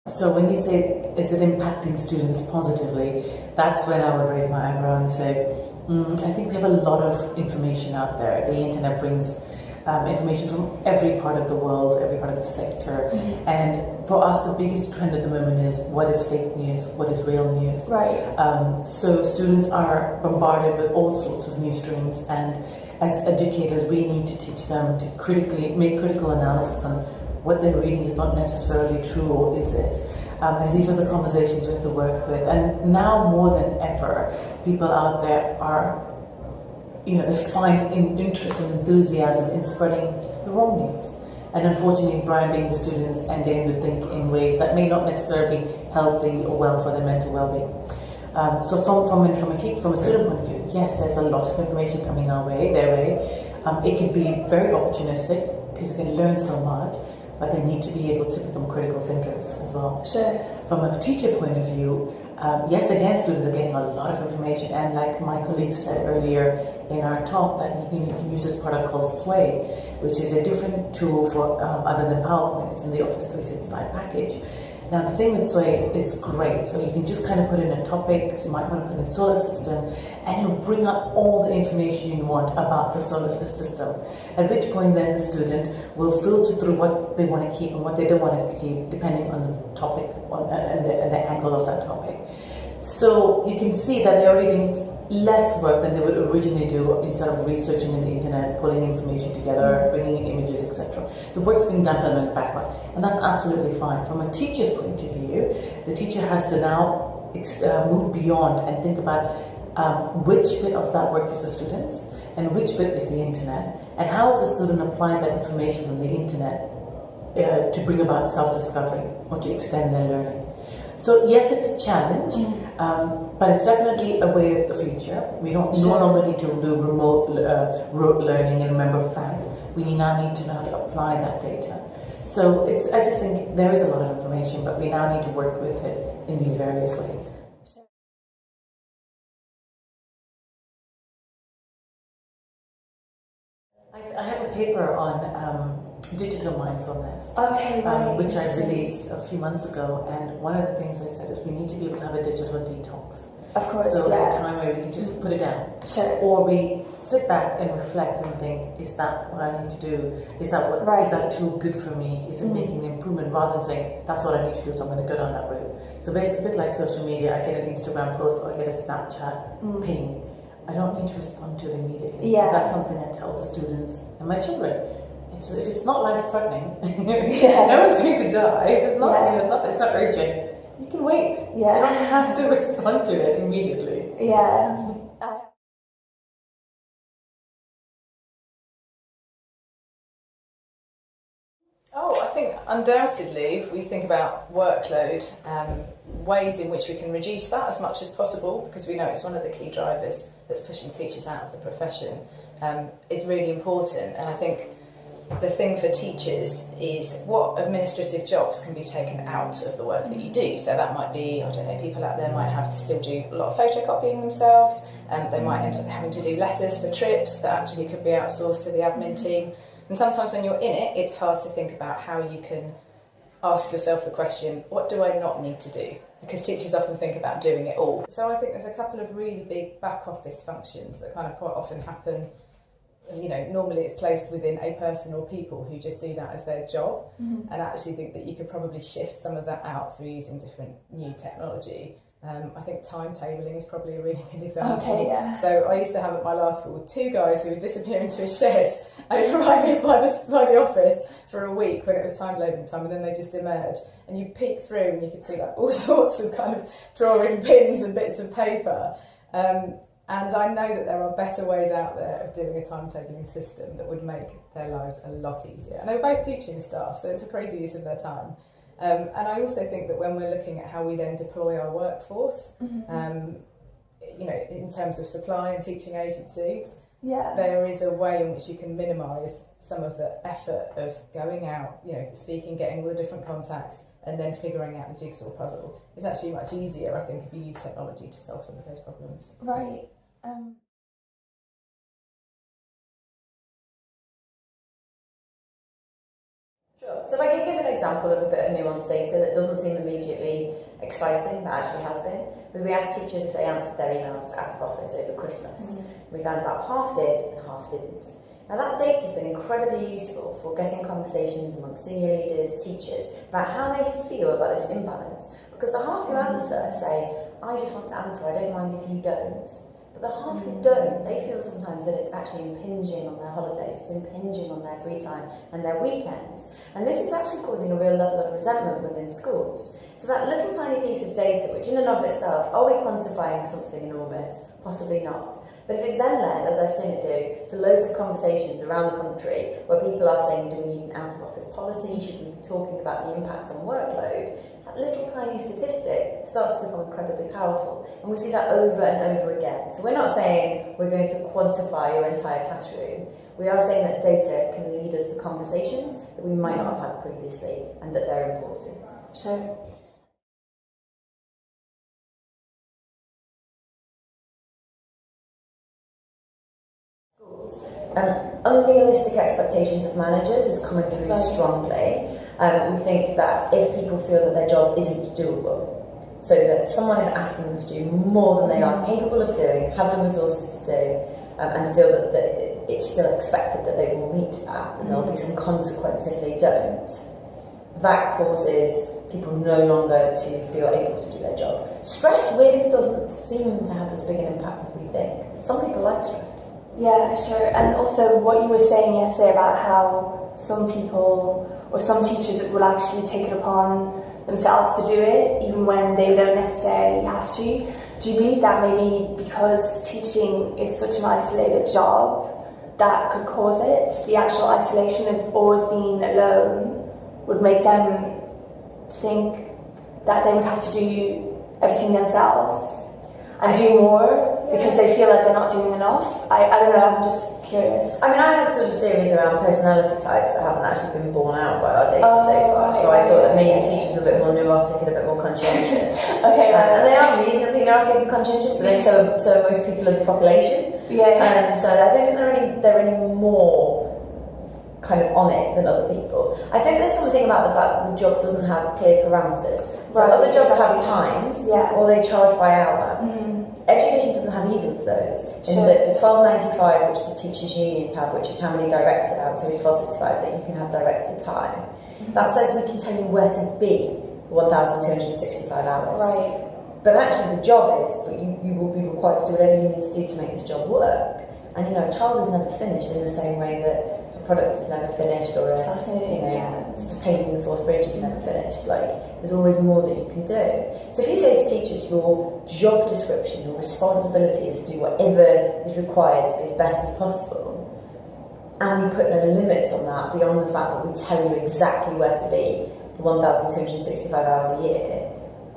So when you say, is it impacting students positively, that's when I would raise my eyebrow and say, I think we have a lot of information out there. The internet brings information from every part of the world, every part of the sector. And for us, the biggest trend at the moment is what is fake news, what is real news. Right. So students are bombarded with all sorts of news streams, and as educators, we need to teach them to make critical analysis on what they're reading is not necessarily true, or is it? And these are the conversations we have to work with. And now more than ever, people out there are, they find interest and enthusiasm in spreading the wrong news. And unfortunately, branding the students and getting to think in ways that may not necessarily be healthy or well for their mental well-being. So from a student point of view, yes, there's a lot of information coming their way. It can be very opportunistic because they can learn so much, but they need to be able to become critical thinkers as well. Sure. From a teacher point of view, yes, again, students are getting a lot of information, and like my colleague said earlier in our talk, that you can use this product called Sway, which is a different tool for other than PowerPoint. It's in the Office 365 package. Now, the thing with Sway, it's great. So you can just kind of put in a topic, so you might want to put in solar system, and it'll bring up all the information you want about the solar system. At which point then the student will filter through what they want to keep and what they don't want to keep, depending on the topic and the angle of that topic. So you can see that they're already doing less work than they would originally do instead of researching in the internet, pulling information together, bringing in images, etc. The work's being done for them in the background, and that's absolutely fine. From a teacher's point of view, the teacher has to now move beyond and think about which bit of that work is the students and which bit is the internet, and how is the student applying that information from the internet to bring about self-discovery or to extend their learning. So yes, it's a challenge, but it's definitely a way of the future. We no longer need to do remote rote learning and remember facts. We now need to know how to apply that data. So I just think there is a lot of information, but we now need to work with it in these various ways. I have a paper on digital mindfulness, which I released a few months ago, and one of the things I said is we need to be able to have a digital detox. Of course, so at a time where we can just put it down. Sure. Or we sit back and reflect and think, is that what I need to do? Is that tool good for me? Is it making an improvement? Rather than saying, that's what I need to do, so I'm going to go down that route. So basically, a bit like social media, I get an Instagram post or I get a Snapchat ping. I don't need to respond to it immediately. Yeah. That's something I tell the students and my children. If it's not life-threatening, no one's going to die. If it's not, it's not urgent. You can wait. Yeah. You don't have to respond to it immediately. Yeah. I think undoubtedly, if we think about workload, ways in which we can reduce that as much as possible, because we know it's one of the key drivers that's pushing teachers out of the profession, is really important. And I think the thing for teachers is what administrative jobs can be taken out of the work that you do. So that might be, people out there might have to still do a lot of photocopying themselves, they might end up having to do letters for trips that actually could be outsourced to the admin team. And sometimes when you're in it, it's hard to think about how you can ask yourself the question, what do I not need to do? Because teachers often think about doing it all. So I think there's a couple of really big back office functions that kind of quite often happen. Normally it's placed within a person or people who just do that as their job. And I actually think that you could probably shift some of that out through using different new technology. I think timetabling is probably a really good example. Okay, yeah. So I used to have at my last school 2 guys who would disappear into a shed over by the office for a week when it was time loading time, and then they just emerge and you peek through and you could see like all sorts of kind of drawing pins and bits of paper. And I know that there are better ways out there of doing a timetabling system that would make their lives a lot easier. And they were both teaching staff, so it's a crazy use of their time. And I also think that when we're looking at how we then deploy our workforce, in terms of supply and teaching agencies, there is a way in which you can minimise some of the effort of going out, speaking, getting all the different contacts, and then figuring out the jigsaw puzzle. It's actually much easier, I think, if you use technology to solve some of those problems. Right. So if I could give an example of a bit of nuanced data that doesn't seem immediately exciting, but actually has been, was we asked teachers if they answered their emails out of office over Christmas. We found about half did and half didn't. Now that data has been incredibly useful for getting conversations amongst senior leaders, teachers, about how they feel about this imbalance. Because the half who answer say, I just want to answer, I don't mind if you don't. But the half who don't, they feel sometimes that it's actually impinging on their holidays, it's impinging on their free time and their weekends. And this is actually causing a real level of resentment within schools. So that little tiny piece of data, which in and of itself, are we quantifying something enormous? Possibly not. But if it's then led, as I've seen it do, to loads of conversations around the country where people are saying, do we need an out-of-office policy? Should we be talking about the impact on workload? That little tiny statistic starts to become incredibly powerful. And we see that over and over again. So we're not saying we're going to quantify your entire classroom. We are saying that data can lead us to conversations that we might not have had previously and that they're important. So, unrealistic expectations of managers is coming through strongly. We think that if people feel that their job isn't doable, so that someone is asking them to do more than they are capable of doing, have the resources to do, and feel that it's still expected that they will meet that, and there'll be some consequence if they don't, that causes people no longer to feel able to do their job. Stress really doesn't seem to have as big an impact as we think. Some people like stress. yeah, sure. And also what you were saying yesterday about how some people or some teachers will actually take it upon themselves to do it, even when they don't necessarily have to. Do you believe that maybe because teaching is such an isolated job, that could cause it? The actual isolation of always being alone would make them think that they would have to do everything themselves and do more because they feel like they're not doing enough. I don't know, I'm just curious. I mean, I had sort of theories around personality types that haven't actually been borne out by our data so far. So I thought that maybe teachers were a bit more neurotic and a bit more conscientious. Okay, and they are reasonably neurotic and conscientious, but then so are most people in the population. Yeah. So I don't think they're any more kind of on it than other people. I think there's something about the fact that the job doesn't have clear parameters. So other jobs have times, or they charge by hour. Education doesn't have either of those. In the 1295, which the teachers' unions have, which is how many directed hours, sorry, 1265, that you can have directed time, that says we can tell you where to be 1,265 hours. Right. But actually the job is, but you will be required to do whatever you need to do to make this job work. And you know, a child is never finished in the same way that product is never finished, or just painting the fourth bridge is never finished. Like, there's always more that you can do. So if you say to teachers, your job description, your responsibility is to do whatever is required to be as best as possible, and we put no limits on that beyond the fact that we tell you exactly where to be for 1,265 hours a year,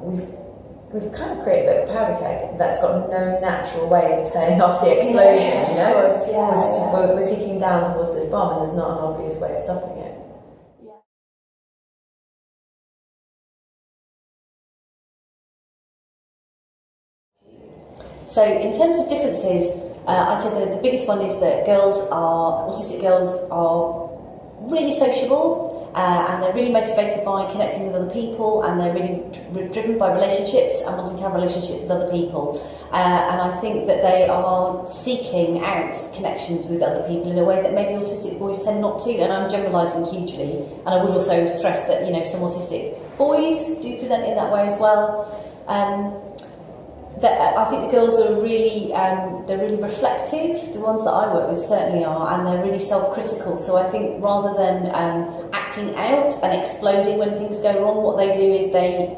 we've kind of created a bit of a powder keg that's got no natural way of turning off the explosion, you know? Of course, we're ticking down towards this bomb and there's not an obvious way of stopping it. So in terms of differences, I'd say the biggest one is that autistic girls are really sociable, and they're really motivated by connecting with other people, and they're really driven by relationships and wanting to have relationships with other people. And I think that they are seeking out connections with other people in a way that maybe autistic boys tend not to, and I'm generalising hugely. And I would also stress that, you know, some autistic boys do present in that way as well. I think the girls are really, they're really reflective. The ones that I work with certainly are, and they're really self-critical. So I think rather than acting out and exploding when things go wrong, what they do is they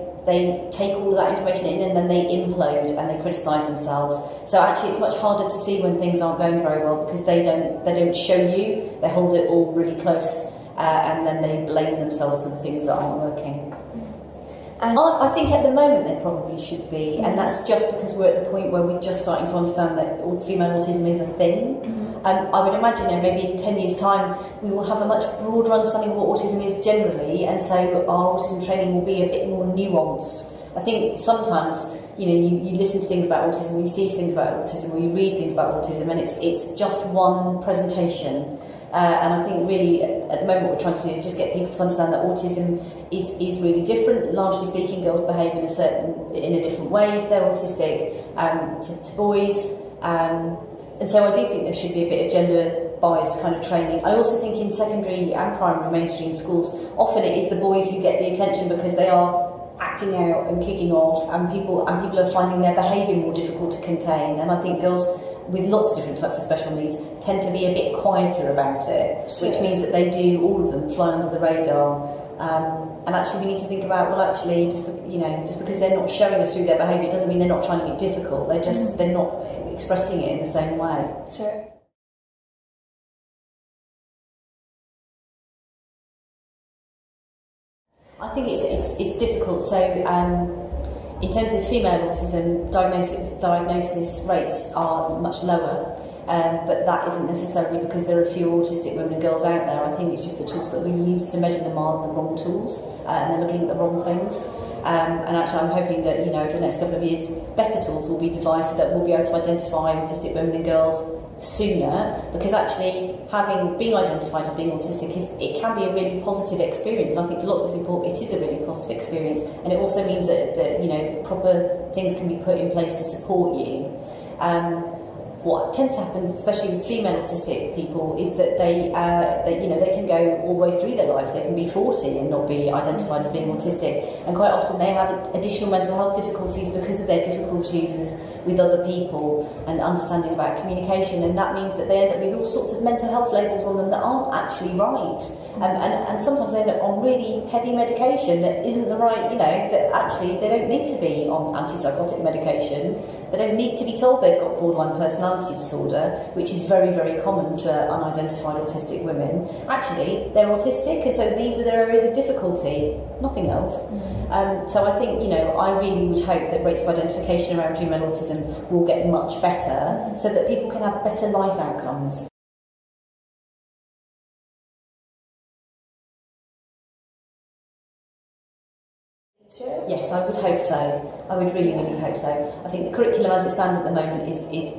take all of that information in and then they implode and they criticise themselves. So actually it's much harder to see when things aren't going very well because they don't show you. They hold it all really close, and then they blame themselves for the things that aren't working. And I think at the moment they probably should be, and that's just because we're at the point where we're just starting to understand that female autism is a thing. I would imagine maybe in 10 years' time we will have a much broader understanding of what autism is generally, and so our autism training will be a bit more nuanced. I think sometimes, you listen to things about autism, or you see things about autism, or you read things about autism, and it's just one presentation. And I think really at the moment what we're trying to do is just get people to understand that autism is really different. Largely speaking, girls behave in a different way if they're autistic to boys. And so I do think there should be a bit of gender biased kind of training. I also think in secondary and primary mainstream schools, often it is the boys who get the attention because they are acting out and kicking off, and people are finding their behaviour more difficult to contain. And I think girls with lots of different types of special needs tend to be a bit quieter about it, Sure. which means that they do, all of them, fly under the radar. And actually we need to think about, well, actually, just because they're not showing us through their behaviour doesn't mean they're not finding it difficult. They're not expressing it in the same way. Sure. I think it's difficult. So, in terms of female autism, diagnosis rates are much lower, but that isn't necessarily because there are fewer autistic women and girls out there. I think it's just the tools that we use to measure them are the wrong tools, and they're looking at the wrong things. And actually, I'm hoping that over the next couple of years, better tools will be devised so that we'll be able to identify autistic women and girls sooner, because actually being identified as being autistic it can be a really positive experience, and I think for lots of people it is a really positive experience, and it also means that proper things can be put in place to support you. What tends to happen, especially with female autistic people, is that they can go all the way through their lives. They can be 40 and not be identified as being autistic, and quite often they have additional mental health difficulties because of their difficulties with other people and understanding about communication, and that means that they end up with all sorts of mental health labels on them that aren't actually right, and sometimes they end up on really heavy medication that isn't the right, that actually they don't need to be on antipsychotic medication. They don't need to be told they've got borderline personality disorder, which is very, very common for unidentified autistic women. Actually, they're autistic, and so these are their areas of difficulty, nothing else. So I think, I really would hope that rates of identification around female autism will get much better so that people can have better life outcomes. Sure. Yes, I would hope so. I would really, really hope so. I think the curriculum as it stands at the moment is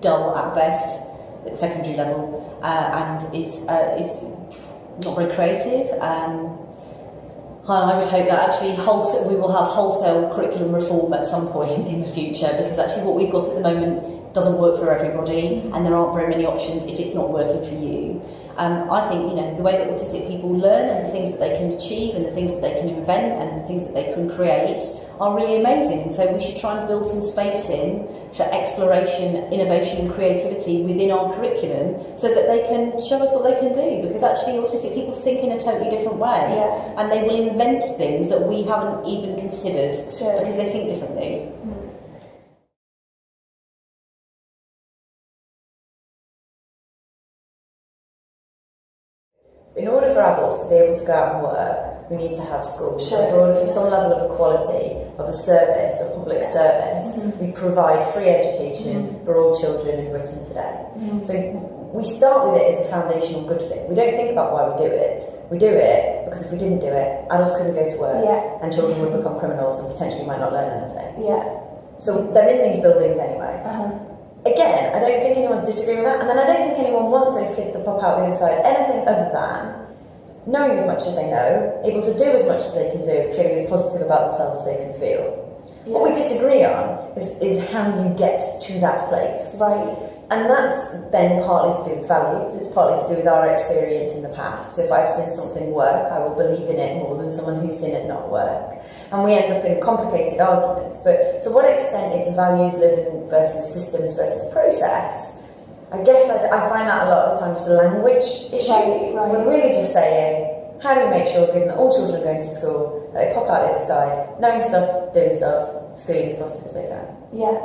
dull at best at secondary level, and is not very creative. I would hope that actually we will have wholesale curriculum reform at some point in the future, because actually what we've got at the moment doesn't work for everybody, and there aren't very many options if it's not working for you. I think the way that autistic people learn and the things that they can achieve and the things that they can invent and the things that they can create are really amazing, and so we should try and build some space in for exploration, innovation and creativity within our curriculum so that they can show us what they can do, because actually autistic people think in a totally different way, and they will invent things that we haven't even considered because they think differently. In order for adults to be able to go out and work, we need to have schools. So in order for some level of equality of a service, a public service, we provide free education for all children in Britain today. So we start with it as a foundational good thing. We don't think about why we do it. We do it because if we didn't do it, adults couldn't go to work, and children would become criminals and potentially might not learn anything. So they're in these buildings anyway. Again, I don't think anyone's disagreeing with that, and then I don't think anyone wants those kids to pop out the other side anything other than knowing as much as they know, able to do as much as they can do, feeling as positive about themselves as they can feel. What we disagree on is how you get to that place. Right. And that's then partly to do with values, it's partly to do with our experience in the past. So if I've seen something work, I will believe in it more than someone who's seen it not work. And we end up in complicated arguments, but to what extent it's values living versus systems versus process, I guess I find that a lot of the time just a language issue. Right. We're really just saying, how do we make sure, given that all children are going to school, that they pop out the other side, knowing stuff, doing stuff, feeling as positive as they can? Yeah.